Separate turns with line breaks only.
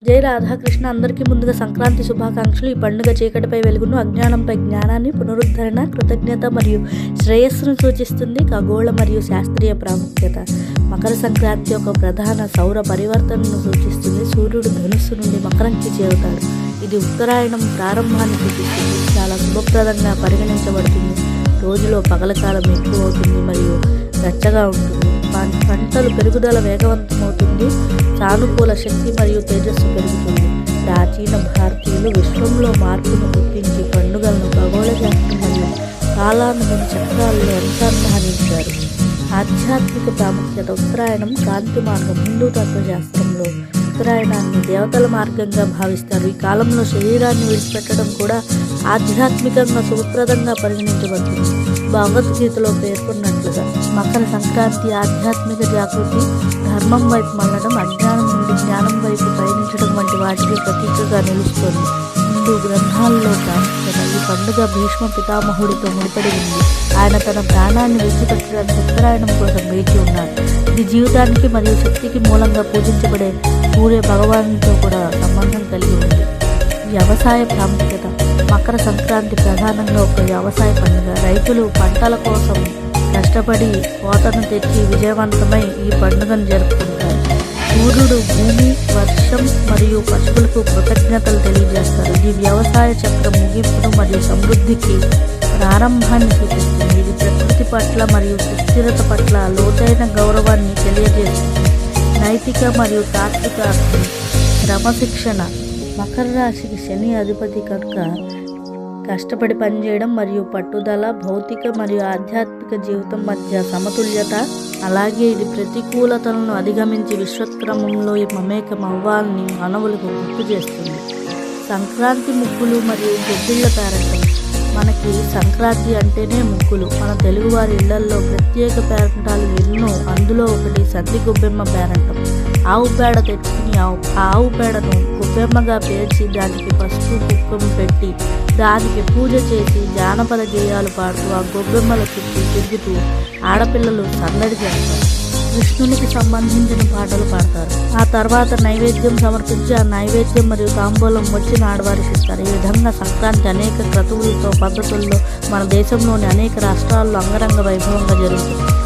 జై రాధాకృష్ణ. అందరికీ ముందుగా సంక్రాంతి శుభాకాంక్షలు. ఈ పండుగ చీకటిపై వెలుగును, అజ్ఞానంపై జ్ఞానాన్ని, పునరుద్ధరణ, కృతజ్ఞత మరియు శ్రేయస్సును సూచిస్తుంది. ఖగోళ మరియు శాస్త్రీయ ప్రాముఖ్యత. మకర సంక్రాంతి ఒక ప్రధాన సౌర పరివర్తనను సూచిస్తుంది. సూర్యుడు ధనుస్సు నుండి మకరంకి చేరుతాడు. ఇది ఉత్తరాయణం ప్రారంభాన్ని సూచిస్తుంది. చాలా శుభప్రదంగా పరిగణించబడుతుంది. రోజులో పగలకాలం ఎక్కువ అవుతుంది మరియు వెచ్చగా ఉంటుంది. పంటలు పెరుగుదల వేగవంతమవుతుంది. సానుకూల శక్తి మరియు తేజస్సు పెరుగుతుంది. ప్రాచీన భారతీయులు విశ్వంలో మార్పును గుర్తించి పండుగలను ఖగోళ శాస్త్రం మరియు కాలానుగుణ చక్రాల్లో అనుసంధానించారు. ఆధ్యాత్మిక ప్రాముఖ్యత. ఉత్తరాయణం కాంతి మార్గం. హిందూ తత్వశాస్త్రంలో ఉత్తరాయణాన్ని దేవతల మార్గంగా భావిస్తారు. ఈ కాలంలో శరీరాన్ని విడిచిపెట్టడం కూడా ఆధ్యాత్మికంగా శుభప్రదంగా పరిగణించబడుతుంది. భగవద్గీతలో పేర్కొన్నట్లుగా మకర సంక్రాంతి ఆధ్యాత్మిక జాగృతి, ధర్మం వైపు మళ్ళడం, అజ్ఞానం నుండి జ్ఞానం వైపు పయనించడం వంటి వాటికి ప్రతీకగా నిలుస్తుంది. హిందూ గ్రంథాల్లో ప్రాముఖ్యత. ఈ పండుగ భీష్మ పితామహుడితో ముడిపడి ఉంది. ఆయన తన ప్రాణాన్ని విడిచిపెట్టడానికి ఉత్తరాయణం కోసం వేచి ఉన్నారు. ఇది జీవితానికి మరియు శక్తికి మూలంగా పూజించబడే సూర్య భగవానుడితో కూడా సంబంధం కలిగి ఉంది. వ్యవసాయ ప్రాముఖ్యత. మకర సంక్రాంతి ప్రధానంగా ఒక వ్యవసాయ పండుగ. రైతులు పంటల కోసం కష్టపడి కోతను తెచ్చి విజయవంతమై ఈ పండుగను జరుపుకుంటారు. సూర్యుడు భూమి, వర్షం మరియు పశువులకు కృతజ్ఞతలు తెలియజేస్తారు. ఇది వ్యవసాయ చక్రం ముగింపును మరియు సమృద్ధికి ప్రారంభాన్ని సూచిస్తుంది. ఇది ప్రకృతి పట్ల మరియు సుస్థిరత పట్ల లోతైన గౌరవాన్ని తెలియజేస్తుంది. నైతిక మరియు తాత్విక అర్థం. క్రమశిక్షణ. మకర రాశికి శని అధిపతి కనుక కష్టపడి పనిచేయడం మరియు పట్టుదల, భౌతిక మరియు ఆధ్యాత్మిక జీవితం మధ్య సమతుల్యత, అలాగే ఇది ప్రతికూలతలను అధిగమించి విశ్వక్రమంలో మమేకం అవ్వాలని మానవులకు గుర్తు చేస్తుంది. సంక్రాంతి ముగ్గులు మరియు గొబ్బిళ్ళ పేరంటం. మనకి సంక్రాంతి అంటేనే ముగ్గులు. మన తెలుగువారి ఇళ్లల్లో ప్రత్యేక పేరంటాలు ఎన్నో. అందులో ఒకటి సంది గొబ్బెమ్మ పేరంటం. ఆవు పేడ తెచ్చుకుని ఆవు పేడను గొబ్బెమ్మగా పేర్చి దానికి పసుపు కుంకుమ పెట్టి దానికి పూజ చేసి జానపద గేయాలు పాడుతూ ఆ గొబ్బెమ్మల చుట్టూ తిరుగుతూ ఆడపిల్లలు సందడి చేస్తారు. కృష్ణునికి సంబంధించిన పాటలు పాడతారు. ఆ తర్వాత నైవేద్యం సమర్పించి ఆ నైవేద్యం మరియు తాంబూలం వచ్చిన ఆడవారికి ఇస్తారు. ఈ విధంగా సంక్రాంతి అనేక క్రతువులతో, పద్ధతుల్లో మన దేశంలోని అనేక రాష్ట్రాల్లో అంగరంగ వైభవంగా జరుగుతుంది.